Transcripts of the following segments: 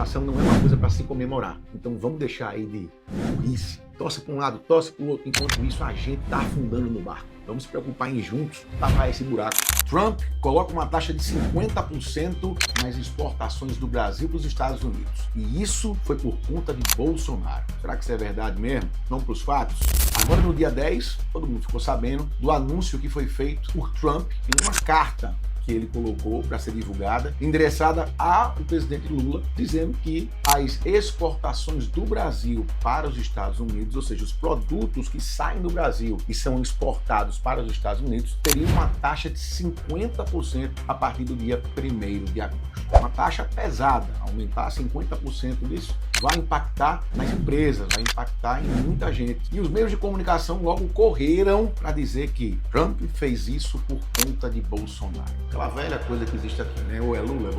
taxação não é uma coisa para se comemorar. Então vamos deixar aí de burrice. Torce para um lado, torce para o outro. Enquanto isso, a gente está afundando no barco. Vamos se preocupar em juntos tapar esse buraco. Trump coloca uma taxa de 50% nas exportações do Brasil para os Estados Unidos. E isso foi por conta de Bolsonaro. Será que isso é verdade mesmo? Vamos para os fatos? Agora, no dia 10, todo mundo ficou sabendo do anúncio que foi feito por Trump em uma carta que ele colocou para ser divulgada, endereçada ao presidente Lula, dizendo que as exportações do Brasil para os Estados Unidos, ou seja, os produtos que saem do Brasil e são exportados para os Estados Unidos, teriam uma taxa de 50% a partir do dia 1º de agosto. Uma taxa pesada, aumentar 50% disso vai impactar nas empresas, vai impactar em muita gente. E os meios de comunicação logo correram para dizer que Trump fez isso por conta de Bolsonaro. Aquela velha coisa que existe aqui, né? Ou é Lula ou é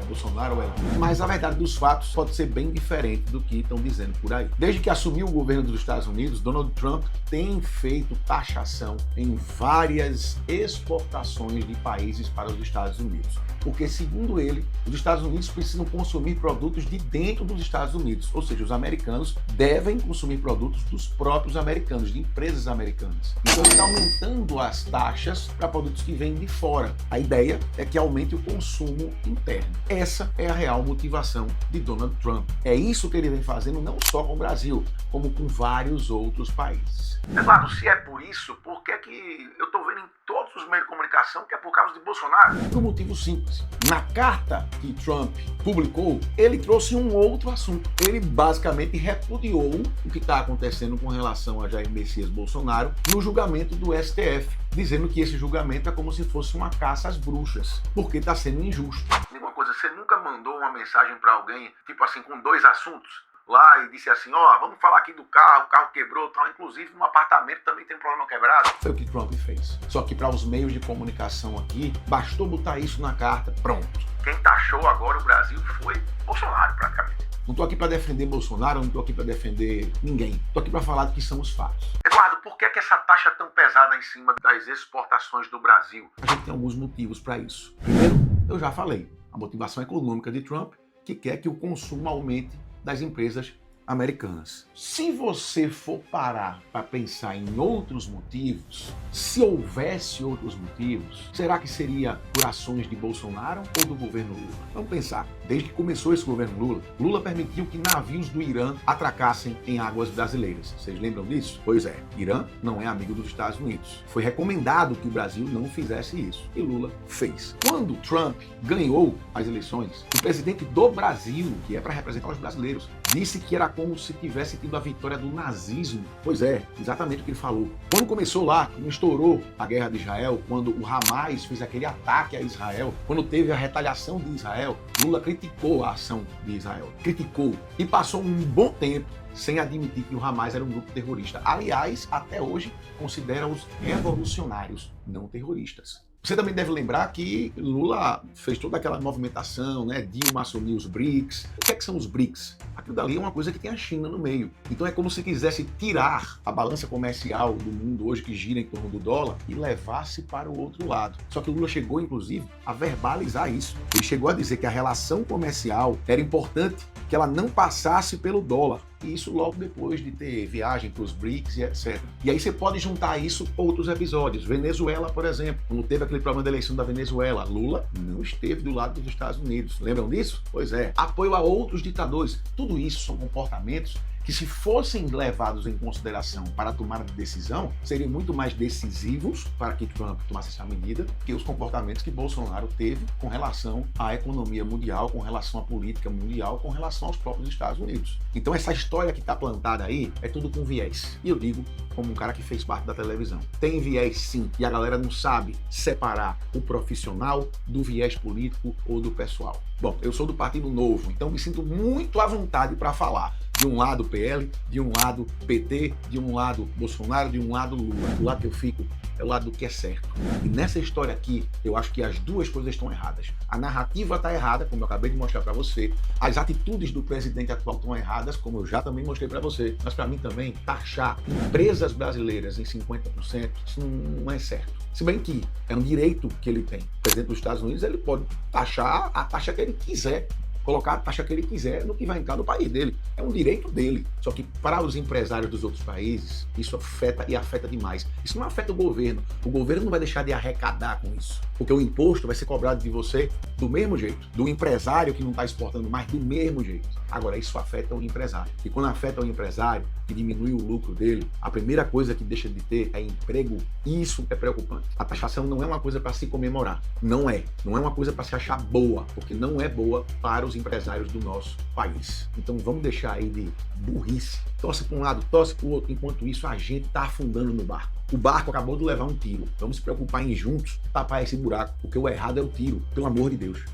Bolsonaro ou é Lula. Mas a verdade dos fatos pode ser bem diferente do que estão dizendo por aí. Desde que assumiu o governo dos Estados Unidos, Donald Trump tem feito taxação em várias exportações de países para os Estados Unidos. Porque, segundo ele, os Estados Unidos precisam consumir produtos de dentro dos Estados Unidos. Ou seja, os americanos devem consumir produtos dos próprios americanos, de empresas americanas. Então, ele está aumentando as taxas para produtos que vêm de fora. A ideia é que aumente o consumo interno. Essa é a real motivação de Donald Trump. É isso que ele vem fazendo não só com o Brasil, como com vários outros países. Eduardo, se é por isso, por que eu estou vendo em todos os meios de comunicação que é por causa de Bolsonaro? Por um motivo simples. Na carta que Trump publicou, ele trouxe um outro assunto. Ele basicamente repudiou o que está acontecendo com relação a Jair Messias Bolsonaro no julgamento do STF, dizendo que esse julgamento é como se fosse uma caça às bruxas, porque está sendo injusto. Diga uma coisa, você nunca mandou uma mensagem para alguém, tipo assim, com 2 assuntos? Lá e disse assim, vamos falar aqui do carro, o carro quebrou, tal. Inclusive no apartamento também tem um problema quebrado. Foi o que Trump fez. Só que para os meios de comunicação aqui, bastou botar isso na carta, pronto. Quem taxou agora o Brasil foi Bolsonaro, praticamente. Não tô aqui para defender Bolsonaro, não tô aqui para defender ninguém. Tô aqui para falar do que são os fatos. Eduardo, por que essa taxa é tão pesada em cima das exportações do Brasil? A gente tem alguns motivos para isso. Primeiro, eu já falei, a motivação econômica de Trump, que quer que o consumo aumente das empresas americanas. Se você for parar para pensar em outros motivos, se houvesse outros motivos, será que seria por ações de Bolsonaro ou do governo Lula? Vamos pensar. Desde que começou esse governo Lula permitiu que navios do Irã atracassem em águas brasileiras. Vocês lembram disso? Pois é, Irã não é amigo dos Estados Unidos. Foi recomendado que o Brasil não fizesse isso. E Lula fez. Quando Trump ganhou as eleições, o presidente do Brasil, que é para representar os brasileiros, disse que era como se tivesse tido a vitória do nazismo. Pois é, exatamente o que ele falou. Quando começou lá, quando estourou a guerra de Israel, quando o Hamas fez aquele ataque a Israel, quando teve a retaliação de Israel, Lula criticou a ação de Israel. Criticou. E passou um bom tempo sem admitir que o Hamas era um grupo terrorista. Aliás, até hoje, considera os revolucionários não terroristas. Você também deve lembrar que Lula fez toda aquela movimentação, né? Dilma assumiu os BRICS. O que são os BRICS? Aquilo dali é uma coisa que tem a China no meio. Então é como se quisesse tirar a balança comercial do mundo hoje que gira em torno do dólar e levasse para o outro lado. Só que o Lula chegou, inclusive, a verbalizar isso. Ele chegou a dizer que a relação comercial era importante, que ela não passasse pelo dólar. E isso logo depois de ter viagem para os BRICS e etc. E aí você pode juntar isso a outros episódios. Venezuela, por exemplo, quando teve aquele problema da eleição da Venezuela, Lula não esteve do lado dos Estados Unidos. Lembram disso? Pois é. Apoio a outros ditadores. Tudo isso são comportamentos que, se fossem levados em consideração para a tomada de decisão, seriam muito mais decisivos para que Trump tomasse essa medida que os comportamentos que Bolsonaro teve com relação à economia mundial, com relação à política mundial, com relação aos próprios Estados Unidos. Então essa história que está plantada aí é tudo com viés. E eu digo como um cara que fez parte da televisão. Tem viés sim, e a galera não sabe separar o profissional do viés político ou do pessoal. Bom, eu sou do Partido Novo, então me sinto muito à vontade para falar. De um lado PL, de um lado PT, de um lado Bolsonaro, de um lado Lula. Do lado que eu fico é o lado do que é certo. E nessa história aqui, eu acho que as duas coisas estão erradas. A narrativa está errada, como eu acabei de mostrar para você. As atitudes do presidente atual estão erradas, como eu já também mostrei para você. Mas para mim também, taxar empresas brasileiras em 50%, isso não é certo. Se bem que é um direito que ele tem. O presidente dos Estados Unidos, ele pode taxar a taxa que ele quiser. colocar a taxa que ele quiser no que vai entrar no país dele. É um direito dele. Só que para os empresários dos outros países, isso afeta e afeta demais. Isso não afeta o governo. O governo não vai deixar de arrecadar com isso. Porque o imposto vai ser cobrado de você do mesmo jeito. Do empresário que não está exportando mais, do mesmo jeito. Agora, isso afeta o empresário. E quando afeta o empresário, que diminui o lucro dele, a primeira coisa que deixa de ter é emprego. Isso é preocupante. A taxação não é uma coisa para se comemorar. Não é. Não é uma coisa para se achar boa, porque não é boa para os empresários do nosso país. Então vamos deixar aí de burrice. Torce para um lado, torce para o outro. Enquanto isso, a gente está afundando no barco. O barco acabou de levar um tiro. Vamos se preocupar em juntos tapar esse buraco, porque o errado é o tiro. Pelo amor de Deus.